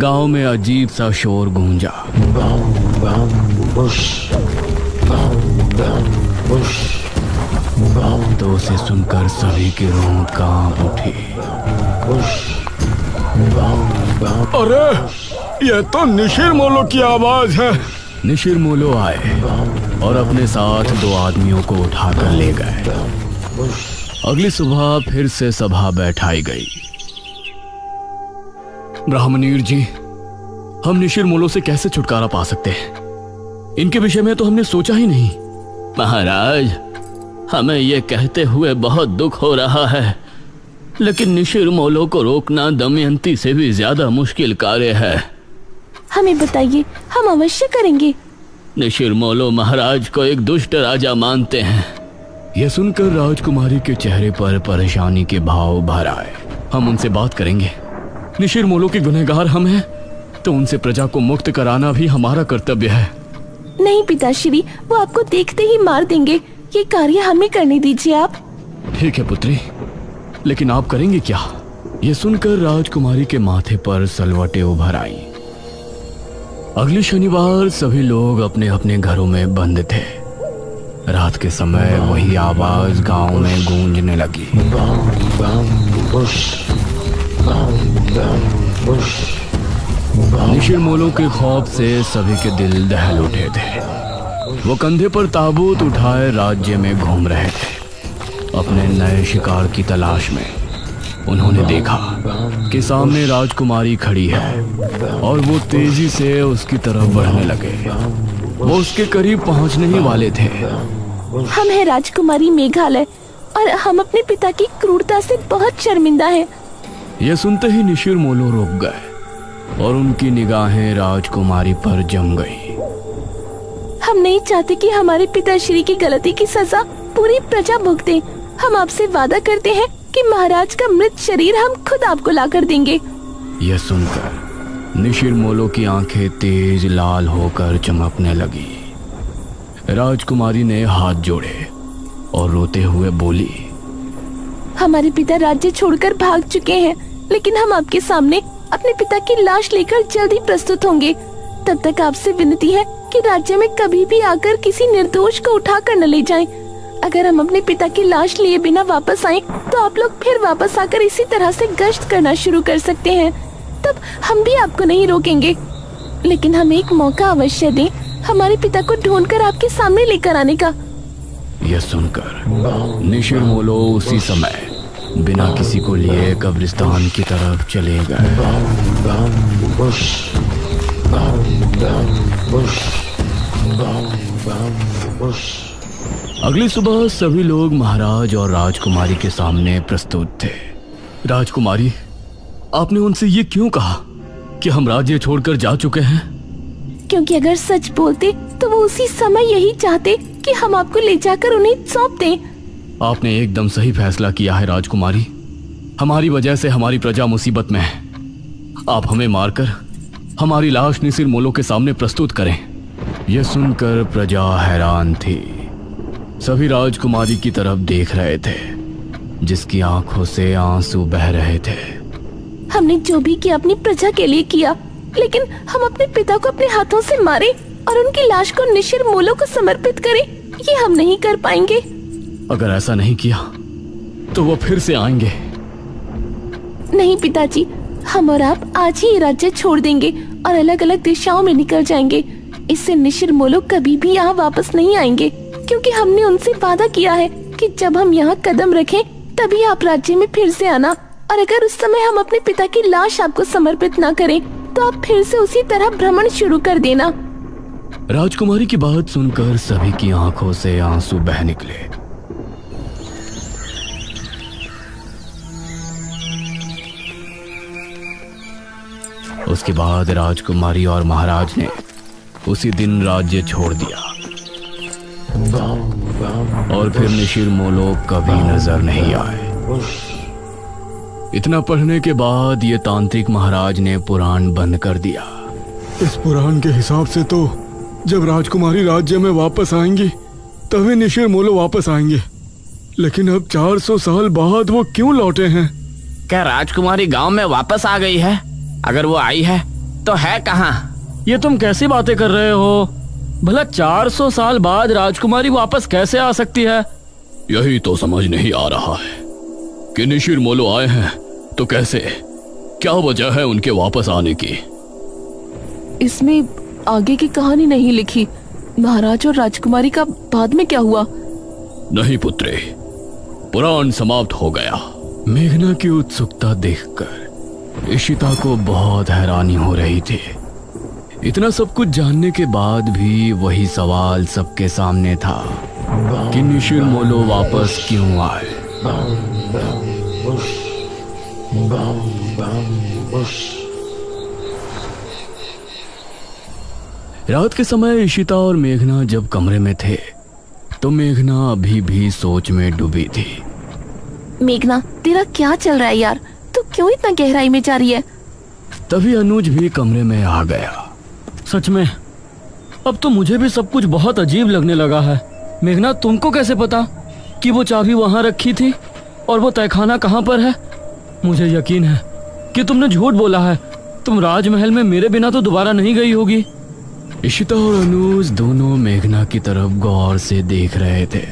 गांव में अजीब सा शोर गूंजा। तो उसे सुनकर सभी के रोंग कांप उठे। अरे ये तो निशिर मोलो की आवाज है। निशिर मोलो आए और अपने साथ 2 आदमियों को उठाकर ले गए। अगली सुबह फिर से सभा बैठाई गई। ब्राह्मणीर जी, हम निशिर मोलो से कैसे छुटकारा पा सकते हैं? इनके विषय में तो हमने सोचा ही नहीं। महाराज, हमें ये कहते हुए बहुत दुख हो रहा है, लेकिन निशिर मोलो को रोकना दमयंती से भी ज्यादा मुश्किल कार्य है। हमें बताइए, हम अवश्य करेंगे। निशिर मोलो महाराज को एक दुष्ट राजा मानते हैं। यह सुनकर राजकुमारी के चेहरे पर परेशानी के भाव भर आए। हम उनसे बात करेंगे। निशिर मोलो के गुनहगार हम हैं, तो उनसे प्रजा को मुक्त कराना भी हमारा कर्तव्य है। नहीं पिताश्री, वो आपको देखते ही मार देंगे। ये कार्य हमें करने दीजिए आप। ठीक है पुत्री, लेकिन आप करेंगे क्या? यह सुनकर राजकुमारी के माथे पर सलवटें उभर आई। अगले शनिवार सभी लोग अपने अपने घरों में बंद थे। रात के समय वही आवाज गांव में गूंजने लगी। निशिर मोलो के खौफ से सभी के दिल दहल उठे थे। वो कंधे पर ताबूत उठाए राज्य में घूम रहे थे अपने नए शिकार की तलाश में। उन्होंने देखा कि सामने राजकुमारी खड़ी है और वो तेजी से उसकी तरफ बढ़ने लगे। वो उसके करीब पहुंचने ही वाले थे। हम है राजकुमारी मेघालय और हम अपने पिता की क्रूरता से बहुत शर्मिंदा हैं। यह सुनते ही निशिर मोलो रुक गए और उनकी निगाहें राजकुमारी पर जम गई। हम नहीं चाहते कि हमारे पिताश्री की गलती की सजा पूरी प्रजा भुगते। हम आपसे वादा करते हैं कि महाराज का मृत शरीर हम खुद आपको लाकर देंगे। यह सुनकर निशिर मोलो की आंखें तेज लाल होकर चमकने लगी। राजकुमारी ने हाथ जोड़े और रोते हुए बोली, हमारे पिता राज्य छोड़कर भाग चुके हैं, लेकिन हम आपके सामने अपने पिता की लाश लेकर जल्द ही प्रस्तुत होंगे। तब तक आपसे विनती है कि राज्य में कभी भी आकर किसी निर्दोष को उठाकर न ले जाएं। अगर हम अपने पिता की लाश लिए बिना वापस आएं, तो आप लोग फिर वापस आकर इसी तरह से गश्त करना शुरू कर सकते हैं। तब हम भी आपको नहीं रोकेंगे, लेकिन हमें एक मौका अवश्य दें हमारे पिता को ढूंढकर आपके सामने लेकर आने का। यह सुनकर निशिर मोलो उसी समय बिना किसी को लिए कब्रिस्तान की तरफ चले गए। अगली सुबह सभी लोग महाराज और राजकुमारी के सामने प्रस्तुत थे। राजकुमारी, आपने उनसे ये क्यों कहा कि हम राज्य छोड़कर जा चुके हैं? क्योंकि अगर सच बोलते तो वो उसी समय यही चाहते कि हम आपको ले जाकर उन्हें सौंप दें। आपने एकदम सही फैसला किया है राजकुमारी। हमारी वजह से हमारी प्रजा मुसीबत में है। आप हमें मारकर हमारी लाश निशिर मोलो के सामने प्रस्तुत करें। यह सुनकर प्रजा हैरान थी। सभी राजकुमारी की तरफ देख रहे थे, जिसकी आंखों से आंसू बह रहे थे। हमने जो भी किया अपनी प्रजा के लिए किया, लेकिन हम अपने पिता को अपने हाथों से मारे और उनकी लाश को निशिर मोलो को समर्पित करें, ये हम नहीं कर पाएंगे। अगर ऐसा नहीं किया तो वो फिर से आएंगे। नहीं पिताजी, हम और आप आज ही राज्य छोड़ देंगे और अलग अलग दिशाओं में निकल जाएंगे। इससे निशिर मोलो कभी भी यहाँ वापस नहीं आएंगे, क्योंकि हमने उनसे वादा किया है कि जब हम यहाँ कदम रखें तभी आप राज्य में फिर से आना। और अगर उस समय हम अपने पिता की लाश आपको समर्पित ना करें, तो आप फिर से उसी तरह भ्रमण शुरू कर देना। राजकुमारी की बात सुनकर सभी की आंखों से आंसू बह निकले। उसके बाद राजकुमारी और महाराज ने उसी दिन राज्य छोड़ दिया और फिर निशिर मोलो कभी नजर नहीं आए। इतना पढ़ने के बाद ये तांत्रिक महाराज ने पुराण बंद कर दिया। इस पुराण के हिसाब से तो जब राजकुमारी राज्य में वापस आएंगी तभी निशिर मोलो वापस आएंगे, लेकिन अब 400 साल बाद वो क्यों लौटे हैं? क्या राजकुमारी गांव में वापस आ गई है? अगर वो आई है तो है कहाँ? ये तुम कैसी बातें कर रहे हो? भला 400 साल बाद राजकुमारी वापस कैसे आ सकती है? यही तो समझ नहीं आ रहा है कि निशिर मोलो आए हैं तो कैसे, क्या वजह है उनके वापस आने की? इसमें आगे की कहानी नहीं लिखी। महाराज और राजकुमारी का बाद में क्या हुआ? नहीं पुत्रे, पुराण समाप्त हो गया। मेघना की उत्सुकता देखकर इशिता को बहुत हैरानी हो रही थी। इतना सब कुछ जानने के बाद भी वही सवाल सबके सामने था कि निशिर मोलो वापस क्यों आए। रात के समय इशिता और मेघना जब कमरे में थे तो मेघना अभी भी सोच में डूबी थी। मेघना, तेरा क्या चल रहा है यार? तू क्यों इतना गहराई में जा रही है? तभी अनुज भी कमरे में आ गया। सच में अब तो मुझे भी सब कुछ बहुत अजीब लगने लगा है। मेघना, तुमको कैसे पता कि वो चाबी वहां रखी थी और वो तहखाना कहां पर है? मुझे यकीन है कि तुमने झूठ बोला है। तुम राजमहल में मेरे बिना तो दोबारा नहीं गई होगी। इशिता और अनुज दोनों मेघना की तरफ गौर से देख रहे थे।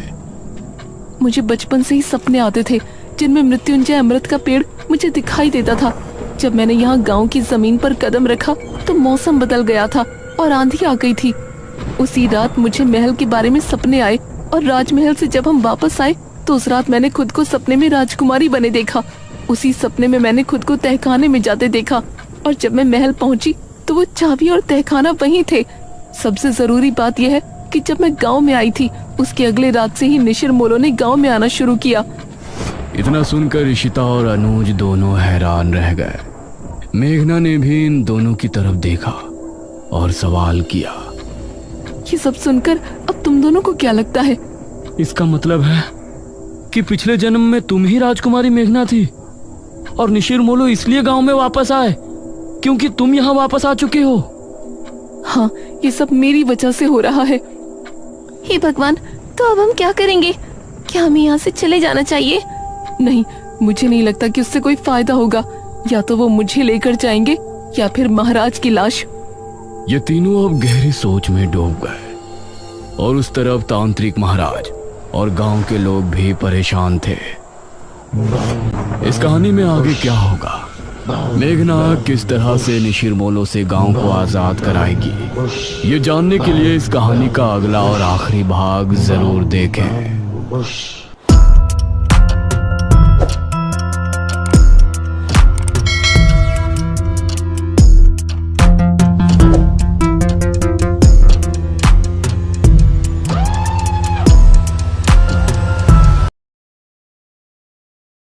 मुझे बचपन से ही सपने आते थे जिनमें मृत्युंजय अमृत का पेड़ मुझे दिखाई देता था। जब मैंने यहाँ गांव की जमीन पर कदम रखा तो मौसम बदल गया था और आंधी आ गई थी। उसी रात मुझे महल के बारे में सपने आए और राजमहल से जब हम वापस आए तो उस रात मैंने खुद को सपने में राजकुमारी बने देखा। उसी सपने में मैंने खुद को तहखाने में जाते देखा और जब मैं महल पहुंची तो वो चाबी और तहखाना वहीं थे। सबसे जरूरी बात यह है कि जब मैं गांव में आई थी उसके अगले रात से ही निशिर मोलो ने गांव में आना शुरू किया। इतना सुनकर इशिता और अनुज दोनों हैरान रह गए। मेघना ने भी इन दोनों की तरफ देखा और सवाल किया, ये सब सुनकर अब तुम दोनों को क्या लगता है? इसका मतलब है कि पिछले जन्म में तुम ही राजकुमारी मेघना थी और निशिर मोलो इसलिए गांव में वापस आए क्योंकि तुम यहाँ वापस आ चुके हो। हाँ, ये सब मेरी वजह से हो रहा है। हे भगवान, तो अब हम क्या करेंगे? क्या हमें यहाँ से चले जाना चाहिए? नहीं, मुझे नहीं लगता कि उससे कोई फायदा होगा। या तो वो मुझे लेकर जाएंगे या फिर महाराज की लाश। ये तीनों अब गहरी सोच में डूब गए और उस तरफ तांत्रिक महाराज और गांव के लोग भी परेशान थे। इस कहानी में आगे क्या होगा? मेघना किस तरह से निशिर मोलो से गांव को आजाद कराएगी? ये जानने के लिए इस कहानी का अगला और आखिरी भाग जरूर देखें।